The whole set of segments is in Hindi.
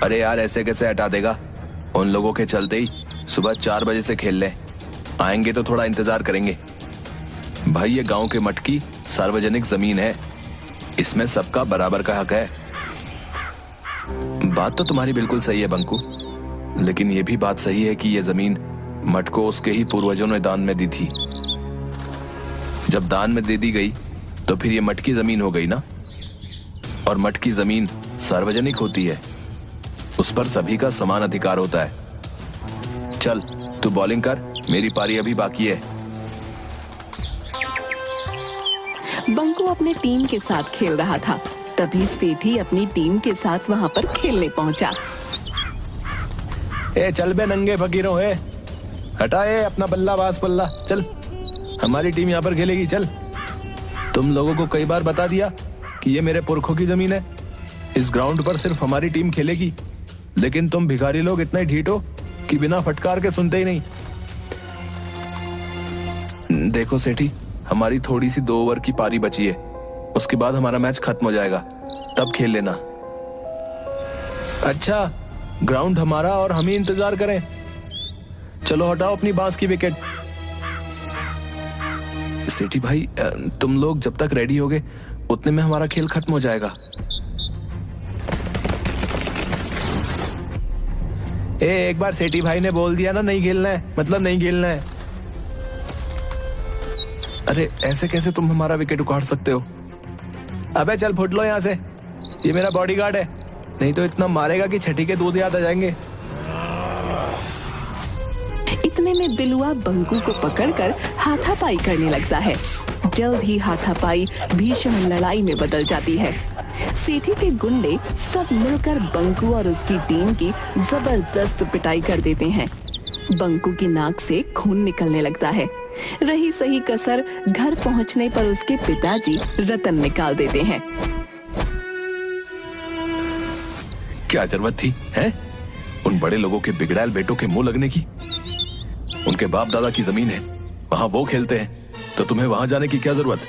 अरे यार ऐसे कैसे हटा देगा? उन लोगों के चलते ही सुबह 4 बजे से खेल ले। आएंगे तो थोड़ा इंतजार करेंगे। भाई ये गांव के मटकी सार्वजनिक जमीन है, इसमें सबका बराबर का हक है। बात तो तुम्हारी बिल्कुल सही है बंकू, लेकिन ये भी बात सही है कि ये जमीन मठ को उसके ही पूर्वजों ने दान में दी थी। जब दान में दे दी गई तो फिर ये मठ की जमीन हो गई ना, और मठ की जमीन सार्वजनिक होती है, उस पर सभी का समान अधिकार होता है। चल तू बॉलिंग कर, मेरी पारी अभी बाकी है। बंकू अपने टीम के साथ खेल रहा था, तभी सेठी अपनी टीम के साथ वहां पर खेलने पहुंचा। ए चल बे नंगे फकीरों, है हटाए अपना बल्ला बास बल्ला, चल हमारी टीम यहाँ पर खेलेगी। चल, तुम लोगों को कई बार बता दिया कि ये मेरे पुरखों की जमीन है, इस ग्राउंड पर सिर्फ हमारी टीम खेलेगी, लेकिन तुम भिखारी लोग इतने ढीठ हो कि बिना फटकार के सुनते ही नहीं। देखो सेठी, हमारी थोड़ी सी 2 ओवर की पारी बची है, उसके बाद हमारा मैच खत्म हो जाएगा, तब खेल लेना। अच्छा, ग्राउंड हमारा और हम ही इंतजार करें? चलो हटाओ अपनी बांस की विकेट। सेठी भाई, तुम लोग जब तक रेडी होगे उतने में हमारा खेल खत्म हो जाएगा। एक बार सेठी भाई ने बोल दिया ना नहीं खेलना है, मतलब नहीं खेलना है। अरे ऐसे कैसे तुम हमारा विकेट उखाड़ सकते हो? अबे चल फुट लो यहाँ से, ये मेरा बॉडीगार्ड है, नहीं तो इतना मारेगा कि छठी के दूध याद आ जाएंगे। इतने में बिलुआ बंकू को पकड़कर हाथापाई करने लगता है। जल्द ही हाथापाई भीषण लड़ाई में बदल जाती है। सेठी के गुंडे सब मिलकर बंकू और उसकी टीम की जबरदस्त पिटाई कर देते हैं। बंकू की नाक से खून निकलने लगता है। रही सही कसर घर पहुंचने पर उसके पिताजी रतन निकाल देते हैं। क्या जरूरत थी हैं? उन बड़े लोगों के बिगड़ैल बेटों के मुंह लगने की? उनके बाप दादा की जमीन है, वहां वो खेलते हैं, तो तुम्हें वहां जाने की क्या जरूरत?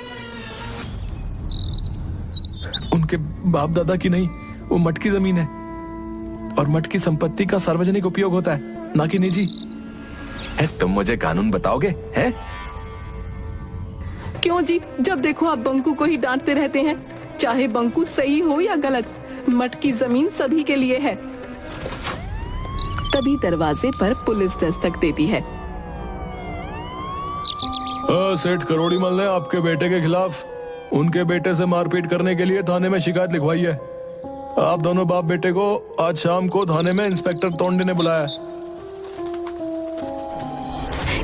उनके बाप दादा की नहीं, वो मठ की जमीन है, और मठ की संपत्ति का सार्वजनिक उपयोग होता है, ना कि निजी। तुम मुझे कानून बताओगे हैं? क्यों जी, जब देखो आप बंकू को ही डांटते रहते हैं। चाहे बंकू सही हो या गलत, मठ की जमीन सभी के लिए है। तभी दरवाजे पर पुलिस दस्तक देती है। सेठ करोड़ीमल ने आपके बेटे के खिलाफ उनके बेटे से मारपीट करने के लिए थाने में शिकायत लिखवाई है। आप दोनों बाप बेटे को आज शाम को थाने में इंस्पेक्टर तोंडे ने बुलाया है।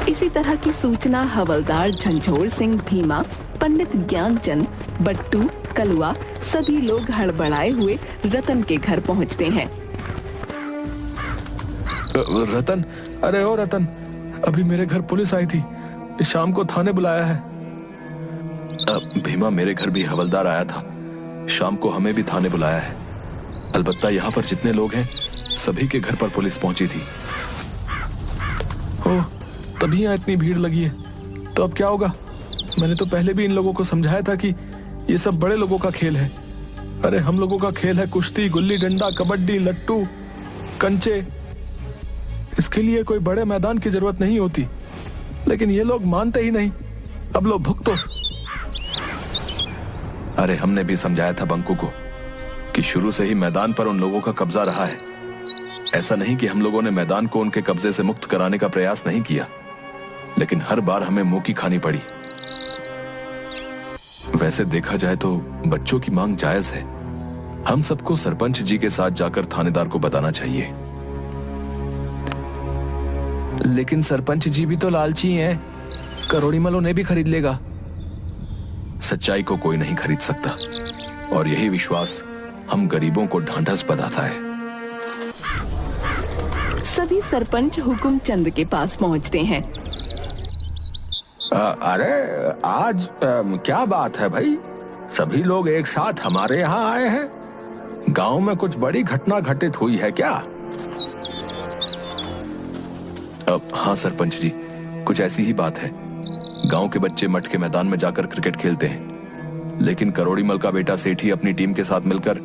इसी तरह की सूचना हवलदार झंझोर सिंह भीमा, पंडित ज्ञानचंद, बट्टू, कलुआ सभी लोग हड़बड़ाए हुए रतन के घर पहुंचते हैं। रतन, अरे ओ रतन, अभी मेरे घर पुलिस आई थी, शाम को थाने बुलाया है। भीमा, मेरे घर भी हवलदार आया था, शाम को हमें भी थाने बुलाया है। अलबत्ता यहाँ पर जितने लोग हैं सभी के घर पर पुलिस पहुंची थी। ओह, तभी यहाँ इतनी भीड़ लगी है, तो अब क्या होगा? मैंने तो पहले भी इन लोगों को समझाया था कि ये सब बड़े लोगों का खेल है। अरे हम लोगों का खेल है कुश्ती, गुल्ली डंडा, कबड्डी, लट्टू, कंचे। इसके लिए कोई बड़े मैदान की जरूरत नहीं होती, लेकिन ये लोग मानते ही नहीं। अब लो भुगतो। अरे हमने भी समझाया था बंकू को कि शुरू से ही मैदान पर उन लोगों का कब्जा रहा है। ऐसा नहीं कि हम लोगों ने मैदान को उनके कब्जे से मुक्त कराने का प्रयास नहीं किया, लेकिन हर बार हमें मुंह की खानी पड़ी। वैसे देखा जाए तो बच्चों की मांग जायज है। हम सबको सरपंच जी के साथ जाकर थानेदार को बताना चाहिए। लेकिन सरपंच जी भी तो लालची हैं, करोड़ीमल उन्हें भी खरीद लेगा। सच्चाई को कोई नहीं खरीद सकता, और यही विश्वास हम गरीबों को ढांढस बंधाता है। सभी सरपंच हुकुमचंद के पास पहुंचते हैं। अरे आज क्या बात है भाई? सभी लोग एक साथ हमारे यहाँ आए हैं। गांव में कुछ बड़ी घटना घटित हुई है क्या? हाँ सरपंच जी, कुछ ऐसी ही बात है। गांव के बच्चे मठ के मैदान में जाकर क्रिकेट खेलते हैं, लेकिन करोड़ीमल का बेटा सेठी अपनी टीम के साथ मिलकर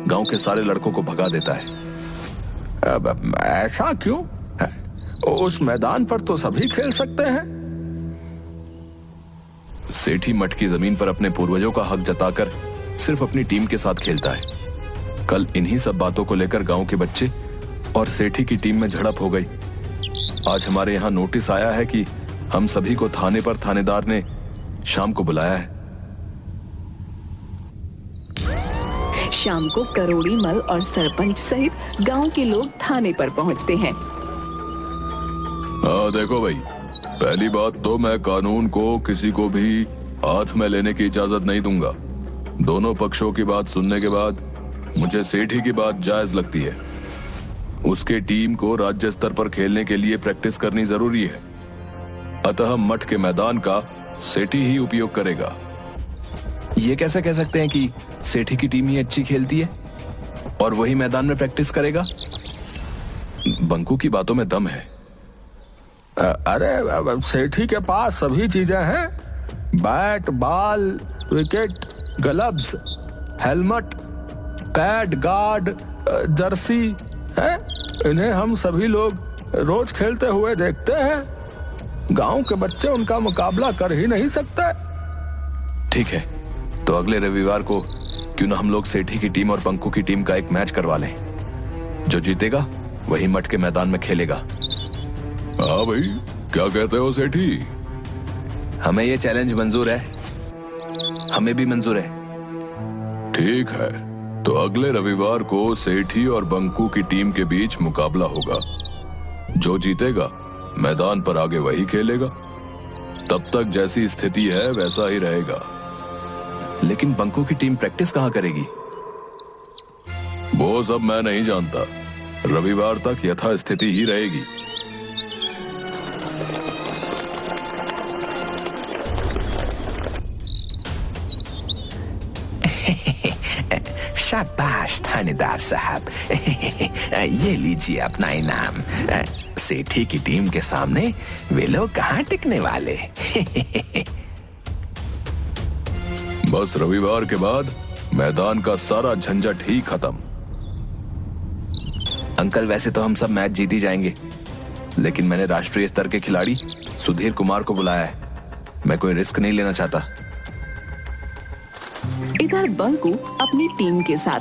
गांव के सारे लड़कों को भगा देता है। अब ऐसा क्यों? उस मैदान पर तो सभी खेल सकते हैं। सेठी मठ की जमीन पर अपने पूर्वजों का हक जताकर सिर्फ अपनी टीम के साथ खेलता है। कल इन्हीं सब बातों को लेकर गांव के बच्चे और सेठी की टीम में झड़प हो गई। आज हमारे यहाँ नोटिस आया है कि हम सभी को थाने पर थानेदार ने शाम को बुलाया है। शाम को करोड़ी मल और सरपंच सहित गांव के लोग थाने पर पहुंचते हैं। देखो भाई, पहली बात तो मैं कानून को किसी को भी हाथ में लेने की इजाजत नहीं दूंगा। दोनों पक्षों की बात सुनने के बाद मुझे सेठी की बात जायज लगती है। उसके टीम को राज्य स्तर पर खेलने के लिए प्रैक्टिस करनी जरूरी है, अतः मठ के मैदान का सेठी ही उपयोग करेगा। ये कैसे कह सकते हैं कि सेठी की टीम ही अच्छी खेलती है और वही मैदान में प्रैक्टिस करेगा? बंकू की बातों में दम है। अरे सेठी के पास सभी चीजें हैं, bat, ball, wicket, gloves, helmet, pad, guard, Jersey है। इन्हें हम सभी लोग रोज खेलते हुए देखते हैं। गांव के बच्चे उनका मुकाबला कर ही नहीं सकते। ठीक है, तो अगले रविवार को क्यों ना हम लोग सेठी की टीम और बंकू की टीम का एक मैच करवा लें। जो जीतेगा वही मठ के मैदान में खेलेगा। हाँ भाई, क्या कहते हो सेठी? हमें ये चैलेंज मंजूर है। हमें भी मंजूर है। ठीक है, तो अगले रविवार को सेठी और बंकू की टीम के बीच मुकाबला होगा। जो जीतेगा मैदान पर आगे वही खेलेगा। तब तक जैसी स्थिति है वैसा ही रहेगा। लेकिन बंकू की टीम प्रैक्टिस कहाँ करेगी? वो सब मैं नहीं जानता। रविवार तक यथास्थिति ही रहेगी। शाबाश थानेदार साहब, ये लीजिए अपना इनाम। सेठी की टीम के सामने वे लोग कहाँ टिकने वाले। बस रविवार के बाद मैदान का सारा झंझट ही खत्म। अंकल, वैसे तो हम सब मैच जीत ही जाएंगे, लेकिन मैंने राष्ट्रीय स्तर के खिलाड़ी सुधीर कुमार को बुलाया है। मैं कोई रिस्क नहीं लेना चाहता। इधर बंकू अपनी टीम के साथ।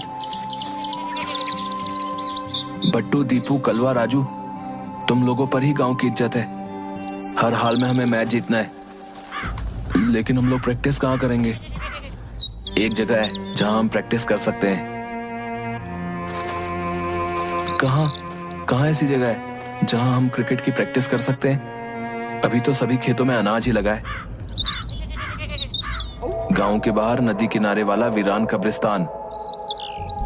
बट्टू, दीपू, कलवा, राजू, तुम लोगों पर ही गांव की इज्जत है। हर हाल में हमें मैच जीतना है। लेकिन हम लोग प्रैक्टिस कहाँ करेंगे? एक जगह है जहां हम प्रैक्टिस कर सकते हैं। कहाँ ऐसी जगह है जहां हम क्रिकेट की प्रैक्टिस कर सकते हैं? अभी तो सभी खेतों में अनाज ही लगा है। गांव के बाहर नदी किनारे वाला वीरान कब्रिस्तान।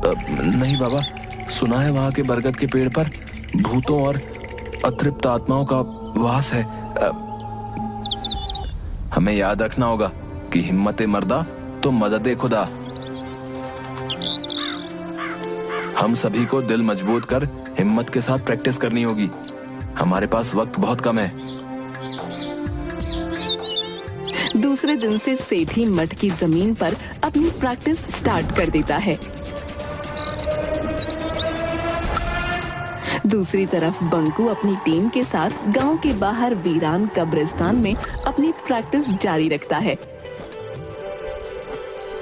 नहीं बाबा, सुना है वहां के बरगद के पेड़ पर भूतों और अतृप्त आत्माओं का वास है। हमें याद रखना होगा कि हिम्मते मर्दा तो मददे खुदा। हम सभी को दिल मजबूत कर हिम्मत के साथ प्रैक्टिस करनी होगी। हमारे पास वक्त बहुत कम है। दूसरे दिन से सेठी मठ की जमीन पर अपनी प्रैक्टिस स्टार्ट कर देता है। दूसरी तरफ बंकू अपनी टीम के साथ गांव के बाहर वीरान कब्रिस्तान में अपनी प्रैक्टिस जारी रखता है।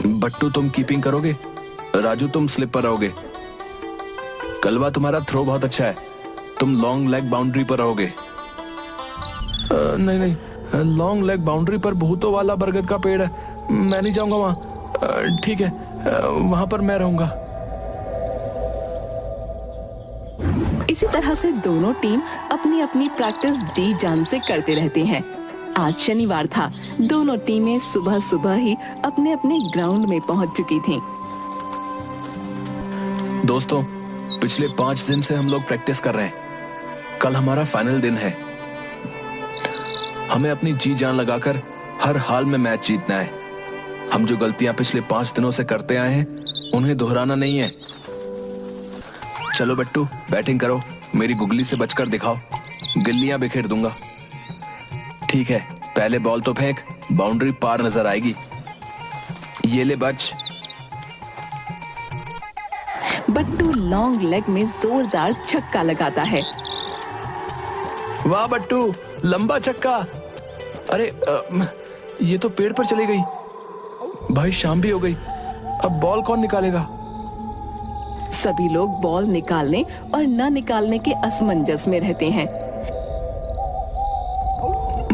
बट्टू, तुम कीपिंग करोगे। राजू, तुम स्लिप पर रहोगे। कलवा, तुम्हारा थ्रो बहुत अच्छा है। तुम लॉन्ग लेग बाउंड्री पर रहोगे। नहीं, लॉन्ग लेग बाउंड्री पर भूतों वाला बरगद का पेड़ है। मैं नहीं जाऊंगा वहां। ठीक है, वहां पर मैं रहूंगा। इसी तरह से दोनों टीम अपनी अपनी प्रैक्टिस जी जान से करते रहते हैं। आज शनिवार था। दोनों टीमें सुबह सुबह ही अपने अपने ग्राउंड में पहुंच चुकी थीं। दोस्तों, पिछले 5 दिन से हम लोग प्रैक्टिस कर रहे हैं। कल हमारा फाइनल दिन है। हमें अपनी जी जान लगाकर हर हाल में मैच जीतना है। हम जो गलतियां पिछले 5 दिनों से करते आए हैं उन्हें दोहराना नहीं है। चलो बट्टू, बैटिंग करो। मेरी गुगली से बचकर दिखाओ। गिल्लियां बिखेर दूंगा। ठीक है, पहले बॉल तो फेंक, बाउंड्री पार नजर आएगी। ये ले बच। बट्टू लॉन्ग लेग में जोरदार छक्का लगाता है। वाह बट्टू, लंबा छक्का। अरे ये तो पेड़ पर चली गई। भाई शाम भी हो गई, अब बॉल कौन निकालेगा? सभी लोग बॉल निकालने और न निकालने के असमंजस में रहते हैं।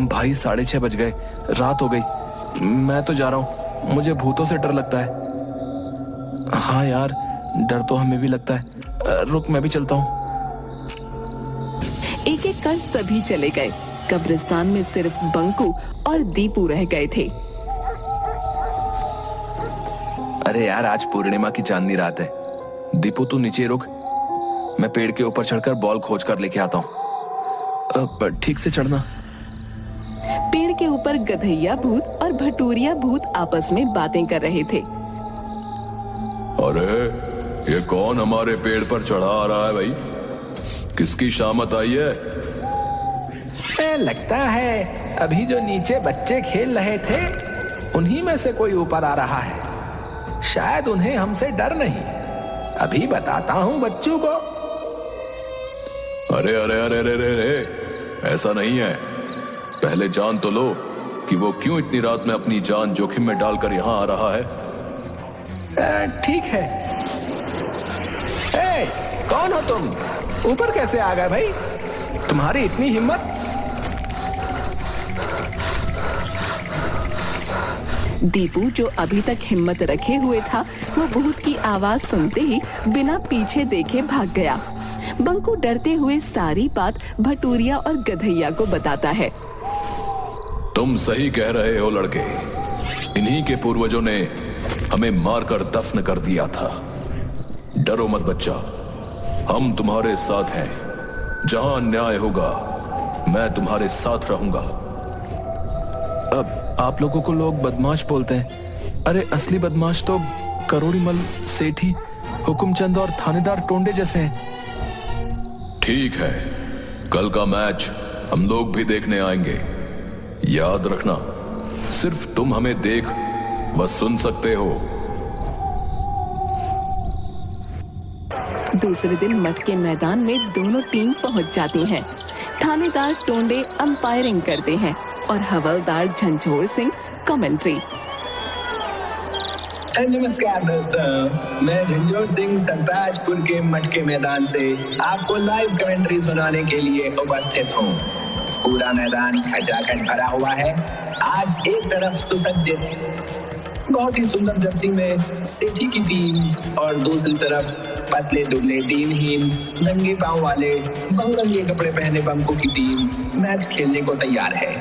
भाई 6:30 बज गए, रात हो गई। मैं तो जा रहा हूँ, मुझे भूतों से डर लगता है। हाँ यार, डर तो हमें भी लगता है। रुक, मैं भी चलता हूँ। एक एक कर सभी चले गए। कब्रिस्तान में सिर्फ बंकू और दीपू रह गए थे। अरे यार, आज पूर्णिमा की चांदनी रात है। दीपू तू नीचे रुक, मैं पेड़ के ऊपर चढ़कर बॉल खोज कर लेके आता हूँ। ठीक से चढ़ना। पेड़ के ऊपर गधैया भूत और भटूरिया भूत आपस में बातें कर रहे थे। अरे ये कौन हमारे पेड़ पर चढ़ा आ रहा है भाई? किसकी शामत आई है? लगता है अभी जो नीचे बच्चे खेल रहे थे उन्हीं में से कोई ऊपर आ रहा है। शायद उन्हें हमसे डर नहीं। अभी बताता हूँ बच्चों को। अरे अरे अरे अरे अरे अरे, ऐसा नहीं है। पहले जान तो लो कि वो क्यों इतनी रात में अपनी जान जोखिम में डालकर यहाँ आ रहा है। ठीक है। कौन हो तुम? ऊपर कैसे आ गए भाई? तुम्हारी इतनी हिम्मत? दीपू, जो अभी तक हिम्मत रखे हुए था, वो भूत की आवाज सुनते ही बिना पीछे देखे भाग गया। बंकू डरते हुए सारी बात भटूरिया और गधैया को बताता है। तुम सही कह रहे हो लड़के, इन्हीं के पूर्वजों ने हमें मारकर दफन कर दिया था। डरो मत बच्चा, हम तुम्हारे साथ हैं। जहां अन्याय होगा मैं तुम्हारे साथ रहूंगा। अब आप लोगों को लोग बदमाश बोलते हैं। अरे असली बदमाश तो करोड़ीमल, सेठी, हुकुमचंद और थानेदार टोंडे जैसे हैं। ठीक है, कल का मैच हम लोग भी देखने आएंगे। याद रखना, सिर्फ तुम हमें देख व सुन सकते हो। दूसरे दिन मठ के मैदान में दोनों टीम पहुंच जाती हैं। थानेदार टोंडे अंपायरिंग करते हैं और हवलदार झंझोर सिंह कमेंट्री। नमस्कार दोस्तों, मैं झंझोर सिंह सरताजपुर के मठ के मैदान से आपको लाइव कमेंट्री सुनाने के लिए उपस्थित हूँ। पूरा मैदान खचाखच भरा हुआ है। आज एक तरफ सुसज्जित बहुत ही सुंदर जर्सी में सेठी की टीम और दूसरी तरफ पतले दुबले टीमहीन नंगे पांव वाले बहुरंगे कपड़े पहने बंकू की टीम मैच खेलने को तैयार है।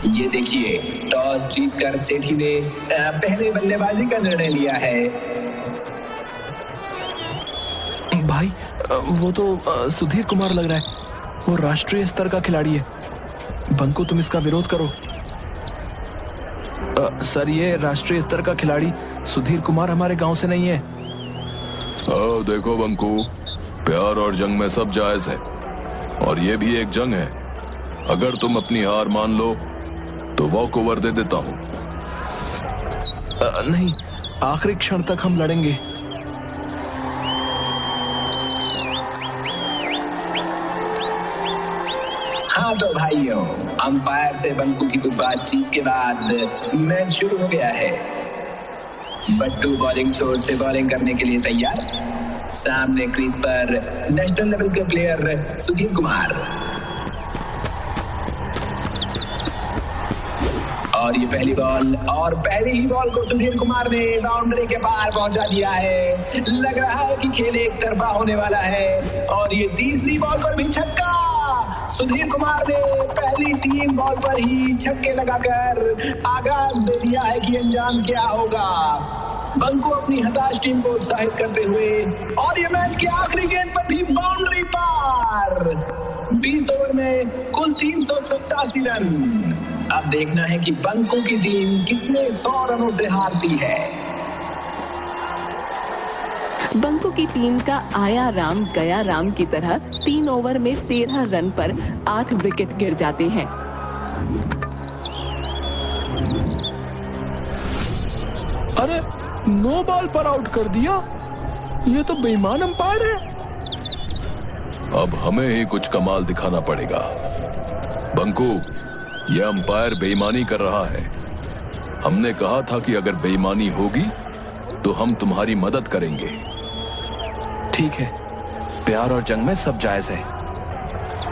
ये देखिए, टॉस जीतकर सेठी ने पहले बल्लेबाजी का निर्णय लिया है। भाई वो तो सुधीर कुमार लग रहा है। वो राष्ट्रीय स्तर का खिलाड़ी है। बंकू, तुम इसका विरोध करो। सर, ये राष्ट्रीय स्तर का खिलाड़ी सुधीर कुमार हमारे गांव से नहीं है। देखो बंकू, प्यार और जंग में सब जायज है, और ये भी एक जंग है। अगर तुम अपनी हार मान लो तो वॉक ओवर दे देता हूँ। नहीं, आखिरी क्षण तक हम लड़ेंगे। हाँ तो भाइयों, अंपायर से बंकू की कुछ बातचीत के बाद मैच शुरू हो गया है। बट्टू बॉलिंग छोर से बॉलिंग करने के लिए तैयार। सामने क्रीज पर नेशनल लेवल के प्लेयर सुधीर कुमार, और ये पहली बॉल, और पहली ही बॉल को सुधीर कुमार ने बाउंड्री के पार पहुंचा दिया है। लग रहा है कि खेल एक तरफा होने वाला है। और ये तीसरी बॉल पर भी छक्का। सुधीर कुमार ने पहली 3 बॉल पर ही छक्के लगाकर आगाज दे दिया है कि अंजाम क्या होगा। बंकू अपनी हताश टीम को उत्साहित करते हुए, और ये मैच के आखिरी गेंद पर भी बाउंड्री पार। 20 ओवर में कुल 387 रन। अब देखना है कि बंकू की टीम कितने 100 रनों से हारती है। बंकू की टीम का आया राम गया राम की तरह 3 ओवर में 13 रन पर 8 विकेट गिर जाते हैं। अरे 9 बॉल पर आउट कर दिया। ये तो बेईमान अंपायर है। अब हमें ही कुछ कमाल दिखाना पड़ेगा। बंकू, यह अंपायर बेईमानी कर रहा है। हमने कहा था कि अगर बेईमानी होगी तो हम तुम्हारी मदद करेंगे। ठीक है, प्यार और जंग में सब जायज है।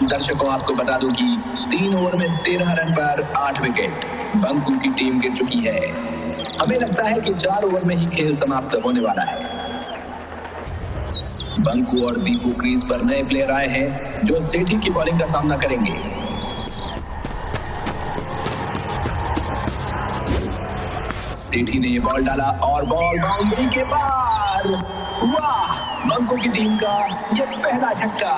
दर्शकों, आपको बता दूं कि 3 ओवर में 13 रन पर 8 विकेट बंकू की टीम गिर चुकी है। हमें लगता है कि 4 ओवर में ही खेल समाप्त होने वाला है। बंकू और दीपू क्रीज पर नए प्लेयर आए हैं जो सेठी की बॉलिंग का सामना करेंगे। सेठी ने ये बॉल डाला और बॉल बाउंड्री के पार। वाह, बंकू की टीम का ये पहला छक्का।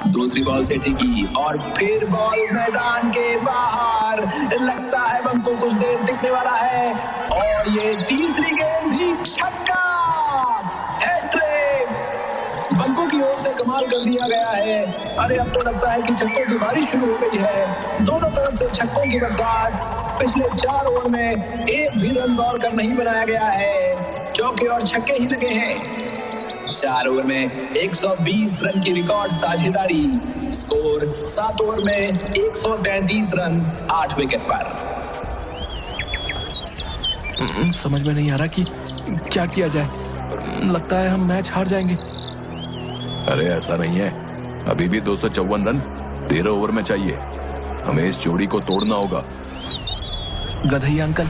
दूसरी बॉल सेठी की और फिर बॉल मैदान के बाहर। लगता है बंकू कुछ देर टिकने वाला है और ये तीसरी गेंद भी छक्का। हैट्रिक बंकू की ओर से कमाल कर दिया गया है। अरे अब तो लगता है कि छक्कों की बारिश शुरू हो गई है। दोनों तरफ से छक्कों की बरसात। पिछले 4 ओवर में एक भी रन दौड़कर नहीं बनाया गया है। चौके और छक्के ही लगे हैं। 4 ओवर में 120 रन की रिकॉर्ड साझेदारी। स्कोर 7 ओवर में 133 रन 8 विकेट पर। समझ में नहीं आ रहा कि क्या किया जाए। लगता है हम मैच हार जाएंगे। अरे ऐसा नहीं है, अभी भी 254 रन 13 ओवर में चाहिए। हमें इस जोड़ी को तोड़ना होगा। गधैया अंकल,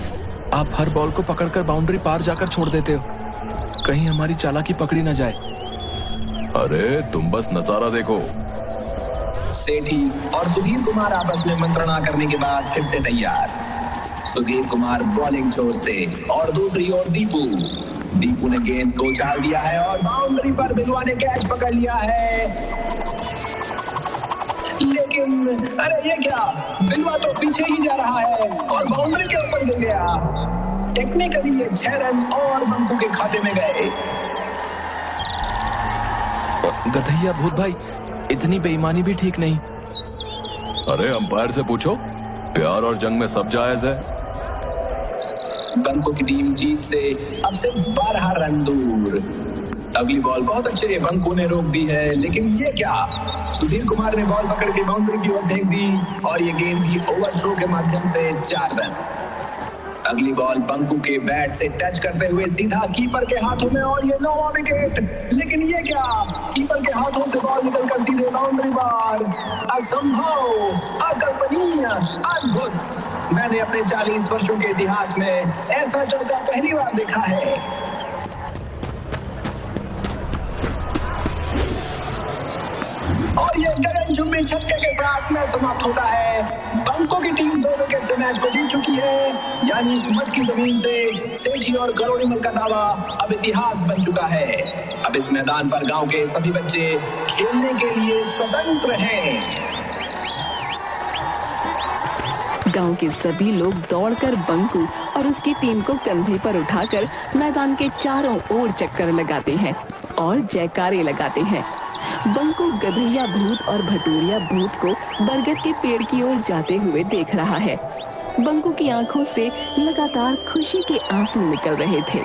आप हर बॉल को पकड़कर बाउंड्री पार जाकर छोड़ देते हो। कहीं हमारी चालाकी पकड़ी ना जाए। अरे तुम बस नजारा देखो। सेठी और सुधीर कुमार आपस में मंत्रणा करने के बाद फिर से तैयार। सुधीर कुमार बॉलिंग छोर से और दूसरी ओर दीपू ने गेंद को उछाल दिया है और बाउंड्री पर बिलवा ने कैच पकड़ लिया है। लेकिन अरे ये क्या, बिलवा तो पीछे ही जा रहा है और बाउंड्री के ऊपर गिर गया। टेक्निकली ये 6 रन और बंकू के खाते में गए। गधैया भूत भाई, इतनी बेईमानी भी ठीक नहीं। अरे अंपायर से पूछो, प्यार और जंग में सब जायज है। बंकू की टीम जीत से अब सिर्फ 12 रन दूर। अगली बॉल बहुत अच्छे बंकू ने रोक दी है, लेकिन ये क्या, सुधीर कुमार ने बॉल पकड़ के बाउंड्री की ओर फेंक दी और ये गेंद भी ओवरथ्रो के माध्यम से 4 रन। अगली बॉल बंकू के बैट से टच करते हुए सीधा कीपर के हाथों में और ये 9वां विकेट। लेकिन ये क्या, कीपर के हाथों से बॉल निकलकर सीधे बाउंड्री पार। असंभव, अकल्पनीय, अद्भुत। मैंने अपने 40 वर्षों के इतिहास में ऐसा चौका पहली बार देखा है। और ये गगनचुंबी छक्के के साथ मैच समाप्त होता है। बंकू की टीम 2 विकेट से मैच को जीत चुकी है। यानी इस मट की जमीन से सेठी और करोड़ीमल का दावा अब इतिहास बन चुका है। अब इस मैदान पर गांव के सभी बच्चे खेलने के लिए स्वतंत्र हैं। गांव के सभी लोग दौड़कर बंकू और उसकी टीम को कंधे पर उठाकर मैदान के चारों ओर चक्कर लगाते हैं और जयकारे लगाते हैं। बंकू गधैया भूत और भटूरिया भूत को बरगद के पेड़ की ओर जाते हुए देख रहा है। बंकू की आंखों से लगातार खुशी के आंसू निकल रहे थे।